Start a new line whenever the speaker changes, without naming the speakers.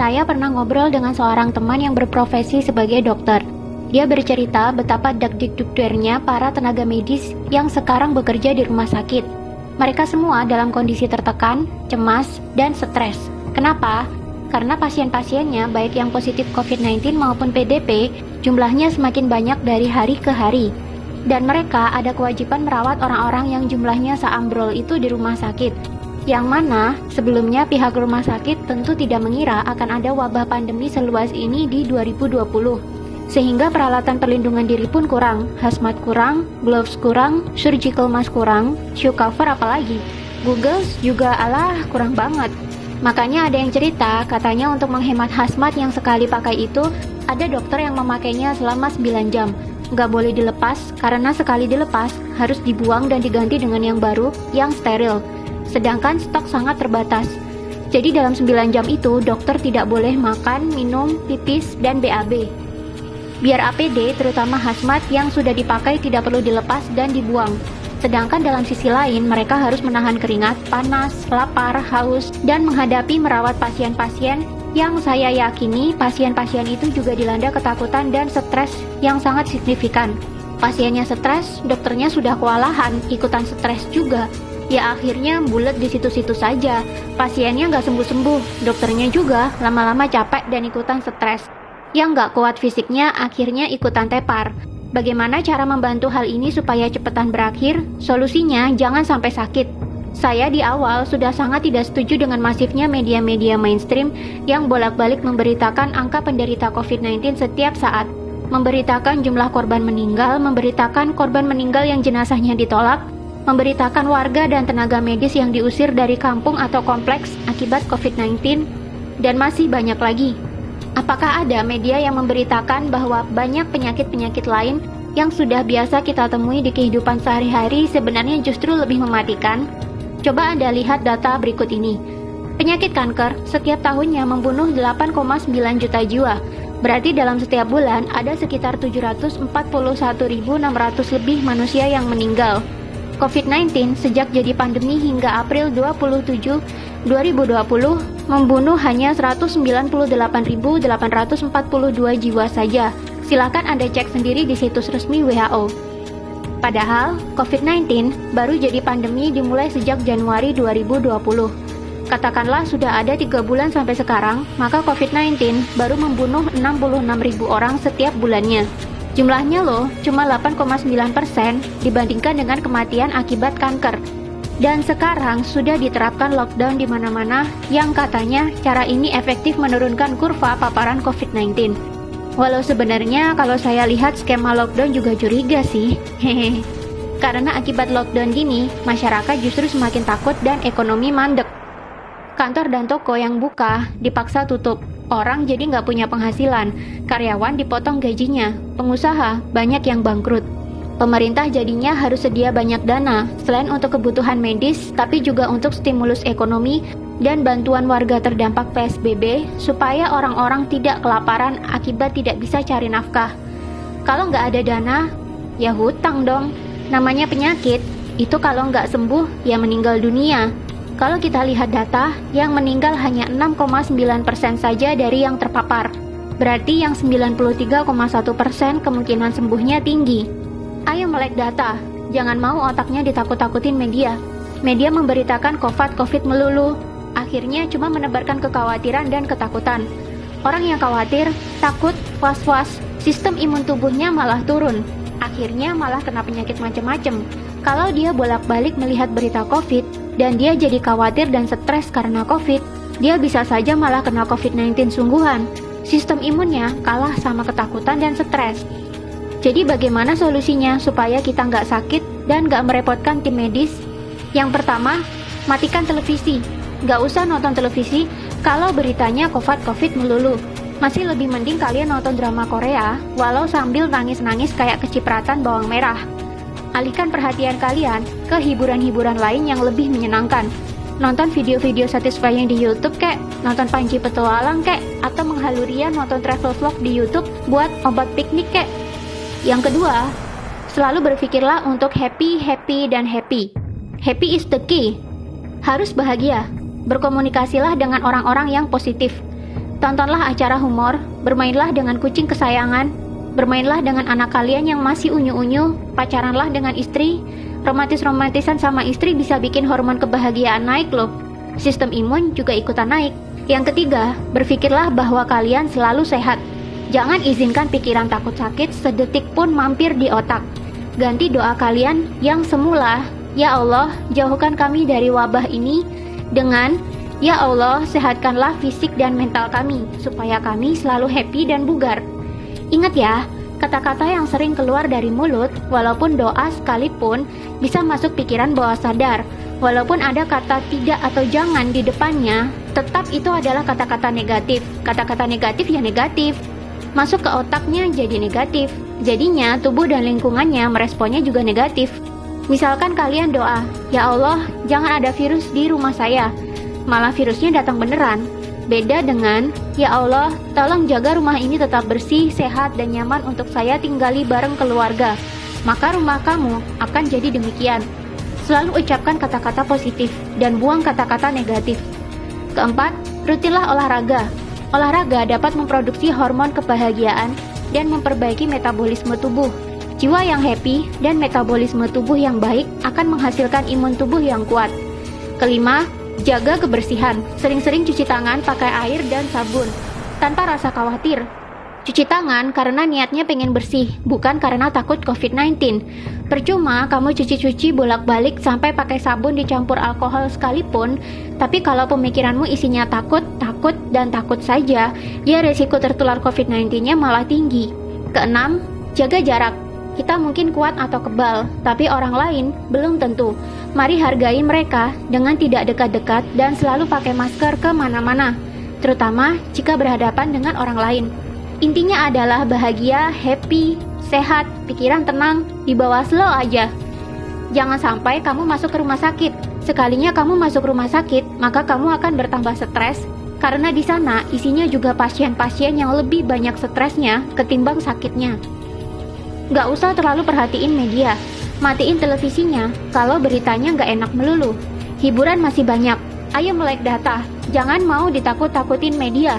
Saya pernah ngobrol dengan seorang teman yang berprofesi sebagai dokter. Dia bercerita betapa dak-dik-dukdernya para tenaga medis yang sekarang bekerja di rumah sakit. Mereka semua dalam kondisi tertekan, cemas, dan stres. Kenapa? Karena pasien-pasiennya, baik yang positif COVID-19 maupun PDP, jumlahnya semakin banyak dari hari ke hari. Dan mereka ada kewajiban merawat orang-orang yang jumlahnya seambrol itu di rumah sakit. Yang mana sebelumnya pihak rumah sakit tentu tidak mengira akan ada wabah pandemi seluas ini di 2020. Sehingga peralatan perlindungan diri pun kurang, hazmat kurang, gloves kurang, surgical mask kurang, shoe cover apalagi. Googles juga kurang banget. Makanya ada yang cerita, katanya untuk menghemat hazmat yang sekali pakai itu, ada dokter yang memakainya selama 9 jam. Nggak boleh dilepas, karena sekali dilepas, harus dibuang dan diganti dengan yang baru, yang steril. Sedangkan stok sangat terbatas. Jadi dalam 9 jam itu, dokter tidak boleh makan, minum, pipis, dan BAB. Biar APD, terutama hazmat yang sudah dipakai tidak perlu dilepas dan dibuang. Sedangkan dalam sisi lain, mereka harus menahan keringat, panas, lapar, haus, dan menghadapi merawat pasien-pasien yang saya yakini pasien-pasien itu juga dilanda ketakutan dan stres yang sangat signifikan. Pasiennya stres, dokternya sudah kewalahan, ikutan stres juga. Ya akhirnya bulet di situ-situ saja. Pasiennya nggak sembuh-sembuh, dokternya juga lama-lama capek dan ikutan stres. Yang nggak kuat fisiknya akhirnya ikutan tepar. Bagaimana cara membantu hal ini supaya cepetan berakhir? Solusinya jangan sampai sakit. Saya di awal sudah sangat tidak setuju dengan masifnya media-media mainstream yang bolak-balik memberitakan angka penderita COVID-19 setiap saat. Memberitakan jumlah korban meninggal, memberitakan korban meninggal yang jenazahnya ditolak, memberitakan warga dan tenaga medis yang diusir dari kampung atau kompleks akibat COVID-19, dan masih banyak lagi. Apakah ada media yang memberitakan bahwa banyak penyakit-penyakit lain yang sudah biasa kita temui di kehidupan sehari-hari sebenarnya justru lebih mematikan? Coba Anda lihat data berikut ini. Penyakit kanker setiap tahunnya membunuh 8,9 juta jiwa. Berarti dalam setiap bulan ada sekitar 741.600 lebih manusia yang meninggal. COVID-19 sejak jadi pandemi hingga April 27, 2020 membunuh hanya 198.842 jiwa saja. Silakan Anda cek sendiri di situs resmi WHO. Padahal COVID-19 baru jadi pandemi dimulai sejak Januari 2020. Katakanlah sudah ada 3 bulan sampai sekarang, maka COVID-19 baru membunuh 66.000 orang setiap bulannya. Jumlahnya loh, cuma 8,9% dibandingkan dengan kematian akibat kanker. Dan sekarang sudah diterapkan lockdown di mana-mana yang katanya cara ini efektif menurunkan kurva paparan COVID-19. Walau sebenarnya kalau saya lihat skema lockdown juga curiga sih. Hehe. Karena akibat lockdown gini, masyarakat justru semakin takut dan ekonomi mandek. Kantor dan toko yang buka dipaksa tutup. Orang jadi nggak punya penghasilan, karyawan dipotong gajinya, pengusaha banyak yang bangkrut. Pemerintah jadinya harus sedia banyak dana, selain untuk kebutuhan medis, tapi juga untuk stimulus ekonomi dan bantuan warga terdampak PSBB, supaya orang-orang tidak kelaparan akibat tidak bisa cari nafkah. Kalau nggak ada dana, ya hutang dong. Namanya penyakit, itu kalau nggak sembuh, ya meninggal dunia. Kalau kita lihat data, yang meninggal hanya 6,9% saja dari yang terpapar. Berarti yang 93,1% kemungkinan sembuhnya tinggi. Ayo melek data, jangan mau otaknya ditakut-takutin media. Media memberitakan COVID melulu, akhirnya cuma menebarkan kekhawatiran dan ketakutan. Orang yang khawatir, takut, was-was, sistem imun tubuhnya malah turun. Akhirnya malah kena penyakit macam-macam. Kalau dia bolak-balik melihat berita COVID, dan dia jadi khawatir dan stres karena COVID, dia bisa saja malah kena COVID-19 sungguhan. Sistem imunnya kalah sama ketakutan dan stres. Jadi bagaimana solusinya supaya kita nggak sakit dan nggak merepotkan tim medis? Yang pertama, matikan televisi. Nggak usah nonton televisi kalau beritanya COVID melulu. Masih lebih mending kalian nonton drama Korea, walau sambil nangis-nangis kayak kecipratan bawang merah. Alihkan perhatian kalian ke hiburan-hiburan lain yang lebih menyenangkan. Nonton video-video satisfying di YouTube kek, nonton Panji Petualang kek, atau menghalurian nonton travel vlog di YouTube buat obat piknik kek. Yang kedua, selalu berpikirlah untuk happy. Happy is the key. Harus bahagia. Berkomunikasilah dengan orang-orang yang positif. Tontonlah acara humor, bermainlah dengan kucing kesayangan, bermainlah dengan anak kalian yang masih unyu-unyu, pacaranlah dengan istri. Romantis-romantisan sama istri bisa bikin hormon kebahagiaan naik loh. Sistem imun juga ikutan naik. Yang ketiga, berpikirlah bahwa kalian selalu sehat. Jangan izinkan pikiran takut sakit sedetik pun mampir di otak. Ganti doa kalian yang semula, "Ya Allah, jauhkan kami dari wabah ini," dengan "Ya Allah, sehatkanlah fisik dan mental kami, supaya kami selalu happy dan bugar." Ingat ya, kata-kata yang sering keluar dari mulut, walaupun doa sekalipun, bisa masuk pikiran bawah sadar. Walaupun ada kata tidak atau jangan di depannya, tetap itu adalah kata-kata negatif. Kata-kata negatif ya negatif. Masuk ke otaknya jadi negatif. Jadinya tubuh dan lingkungannya meresponnya juga negatif. Misalkan kalian doa, "Ya Allah, jangan ada virus di rumah saya." Malah virusnya datang beneran. Beda dengan, "Ya Allah, tolong jaga rumah ini tetap bersih, sehat, dan nyaman untuk saya tinggali bareng keluarga." Maka rumah kamu akan jadi demikian. Selalu ucapkan kata-kata positif dan buang kata-kata negatif. Keempat, rutinlah olahraga. Olahraga dapat memproduksi hormon kebahagiaan dan memperbaiki metabolisme tubuh. Jiwa yang happy dan metabolisme tubuh yang baik akan menghasilkan imun tubuh yang kuat. Kelima, jaga kebersihan. Sering-sering cuci tangan pakai air dan sabun, tanpa rasa khawatir. Cuci tangan karena niatnya pengen bersih, bukan karena takut COVID-19. Percuma kamu cuci-cuci bolak-balik sampai pakai sabun dicampur alkohol sekalipun, tapi kalau pemikiranmu isinya takut, dan takut saja, ya resiko tertular COVID-19-nya malah tinggi. Keenam, jaga jarak. Kita mungkin kuat atau kebal, tapi orang lain belum tentu. Mari hargai mereka dengan tidak dekat-dekat dan selalu pakai masker kemana-mana, terutama jika berhadapan dengan orang lain. Intinya adalah bahagia, happy, sehat, pikiran tenang, dibawa slow aja. Jangan sampai kamu masuk ke rumah sakit. Sekalinya kamu masuk rumah sakit, maka kamu akan bertambah stres, karena di sana isinya juga pasien-pasien yang lebih banyak stresnya ketimbang sakitnya. Gak usah terlalu perhatiin media. Matiin televisinya kalau beritanya gak enak melulu. Hiburan masih banyak. Ayo melek data. Jangan mau ditakut-takutin media.